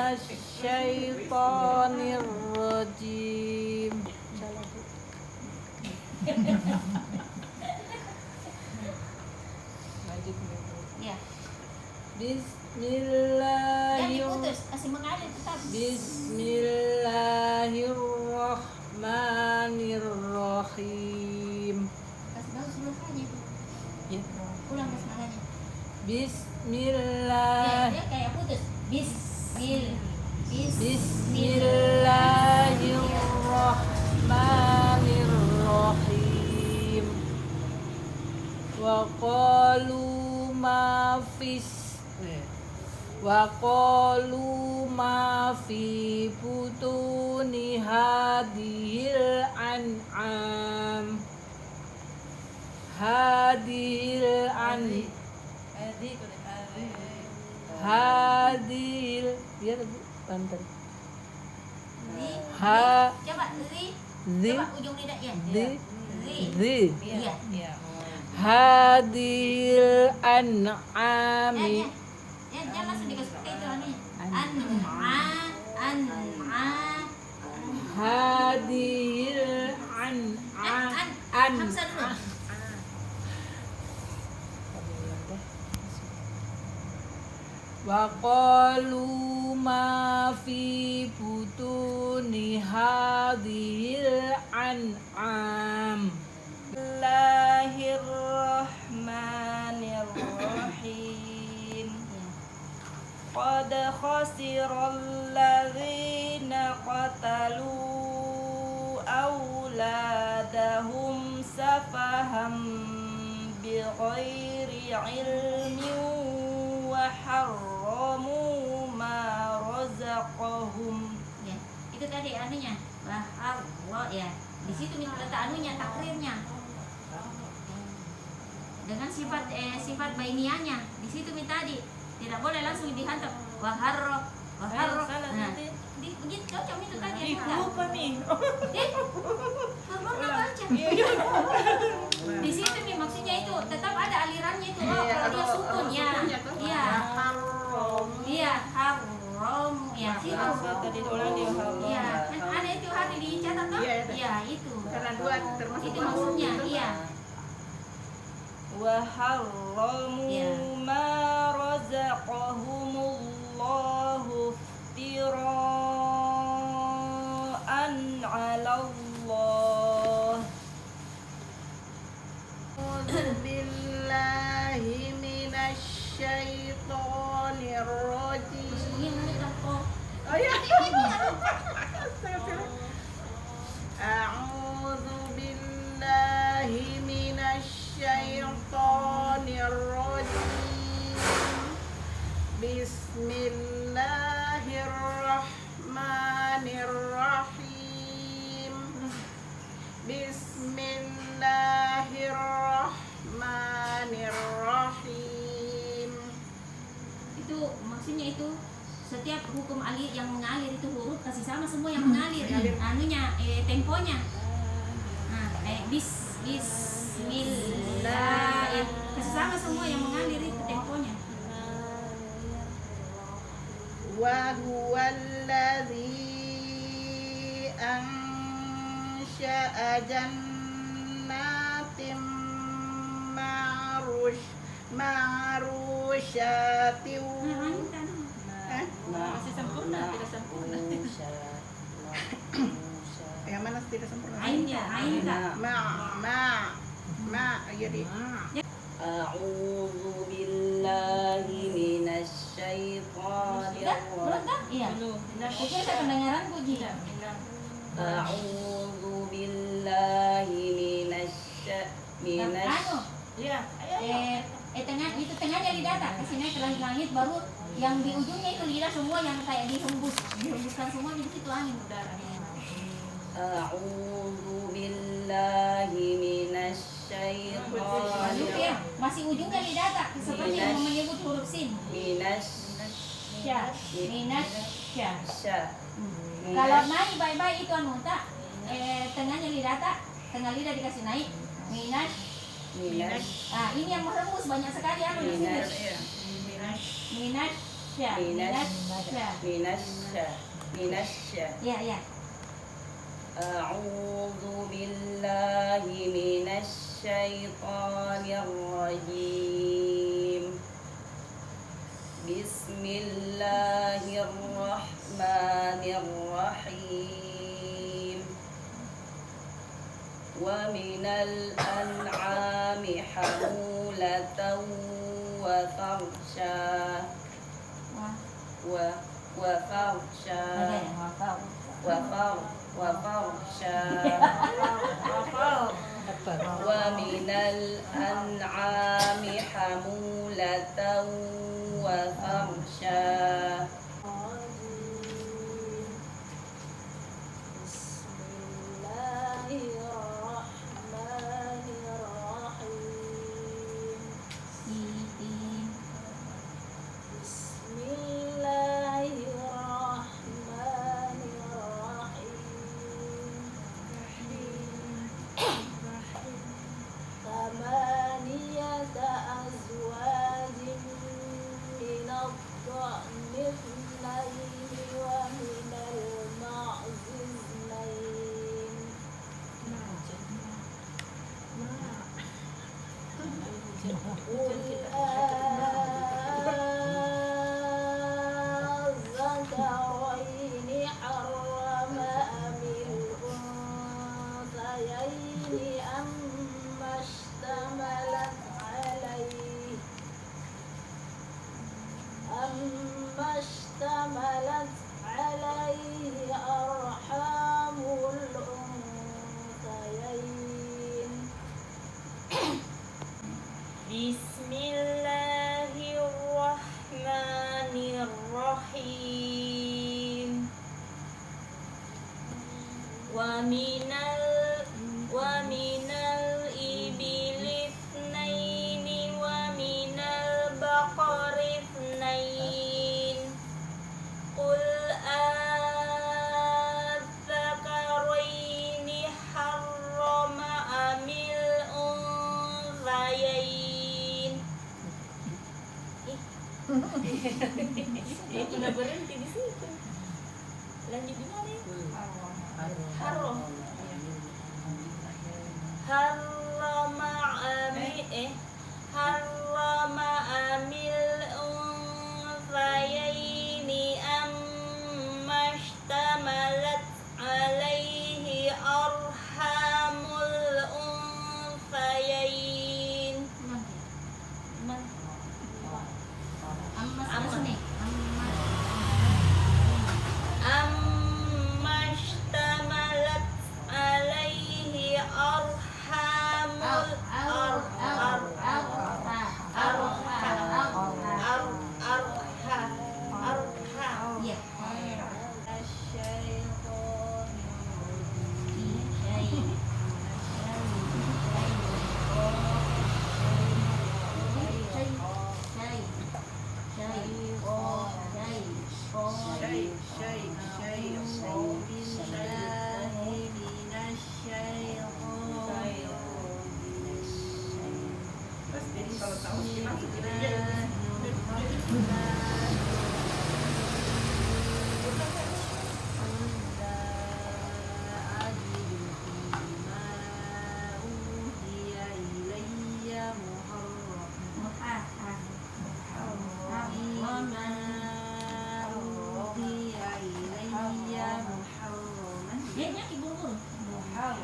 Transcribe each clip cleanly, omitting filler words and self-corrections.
minasyaitonir rajim. Ya. Jangan diputus, kasih mengalir tetap. Bismillahirrahmanirrahim. Kasih bagus belakangnya itu. Ya. Ulang semangatnya. Bismillah. Ya, kayak putus. Bismillahirrahmanirrahim. Wa qalu ma fi butuni hadhil an'am. Hadil ya Banten. Coba ujung lidahnya. Iya. Hadil an'ami. Jangan langsung dikasih pakai itu aneh. Hadil Hamzah dulu. Wa qalu ma fi butuni hadhil an'am. Bismillahirrahmanirrahim. Qad khasiral ladzina qatalu auladahum safaham bighairi ilmin wa harramu ma razaqahum. Ya, itu tadi anunya. Allah ya. Di situ letak anunya, takrirnya. Dengan sifat bainianya. Di situ tadi tidak boleh langsung dihantam. Waharro. Nah, begitu cocok itu tadi. Lupa nih. Pernah baca. Di situ maksudnya itu tetap ada alirannya itu. Oh, kalau dia sukun ya. Iya. Iya, haram ya situ. Tadi ulang dia haram. Iya, kan ada itu hari dicatat toh? Iya, itu. Karena dua termasuk Itu maksudnya, iya. Wa harramu ma razaqahumullahu iftira'an 'ala Allah. A'udzu billahi minasyaitonir rajim. Ini menurut kok. Oh iya. A'udzu billahi minasyaitonir rajim. Bismillahirrahmanirrahim. Bismillahirrahmanirrahim. Itu maksudnya itu setiap hukum alir yang mengalir itu huruf kasih sama semua yang mengalir. Anunya temponya. Nah, bismillah kasih sama semua yang mengalir itu temponya. Wa huwallazi ansha'a jannatin ma'rusyatin. Masih sempurna, tidak sempurna. Yang mana tidak sempurna? Ainnya. Jadi A'udzu billahi minasyaitonir rajim. Iya. Oke, saya pendengaran puji. A'udzu billahi Iya. Tengah itu tengahnya lidah tak kesini ke langit baru yang di ujungnya itu lidah semua yang kayak dihembuskan semua di situ angin udara. A'udzu billahi minasyaitonir Ya, masih ujungnya lidah tak seperti yang menyebut huruf sin. Minasya. Kalau naik baik-baik itu anu tak tengahnya lidah tak, tengah lidah dikasih naik. Ini yang merembus banyak sekali anu di sini. minasya. Ya. A'udzu billahi minasyaitonir rajim. Bismillahirrahmanirrahim. Wa minal an'ami hamulatan wa farsha wa farsha wa minal an'ami hamulatan wa farsha. اشتملت عليه أرحام الأنثيين. بسم الله الرحمن الرحيم. ومن الإبل اثنين ومن البقر اثنين. قل الذكرين حرم أم الأنثيين. Udah berhenti di situ. Lanjut di mana? Haram. Harrama amil unthayaini amma ishtamalat alaihi arhamul unthayain. Amma ishtamalat alaihi arhamul Kalau tahu sih masukin aja.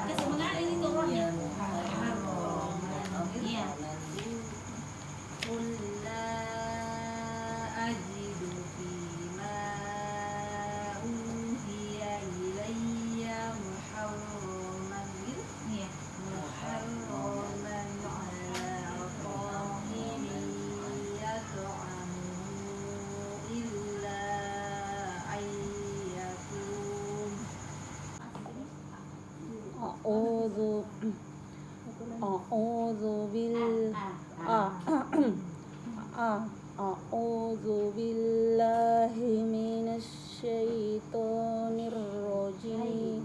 Kasi mga ini turunnya. Iya. قل لا أجد فيما أوحي إلي محرما Iya. محرما على طاعم يطعمه إلا أن يكون أعوذ بالله من الشيطان الرجيم.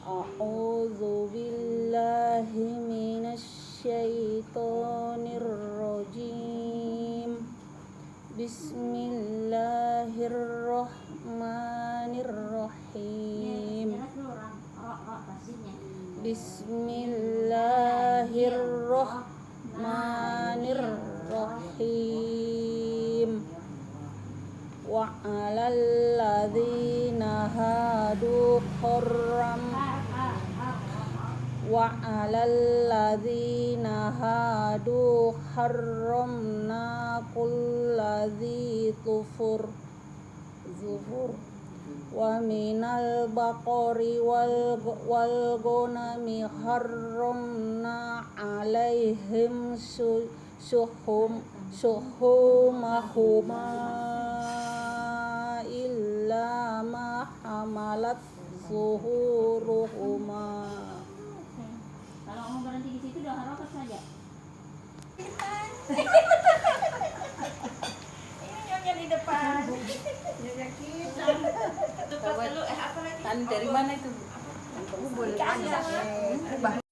أعوذ بالله من الشيطان الرجيم. Bismillahirrahmanirrahim. Jelas dulu ro tasdidnya. Bismillahirrahmanirrahim. Wa 'alal ladzina hadu harram wa 'alal ladzina hadu harramna kulladzi zufur wa minal baqari wal ghanami harramna 'alaihim suhumahuma illa ma hamalat zuhuruhuma. Kalau mau berhenti di situ udah harokat saja. Ini nyonya di depan. Nyonya kita. Tutup dulu. Apa lagi? Tadi dari mana itu? Dikasih sama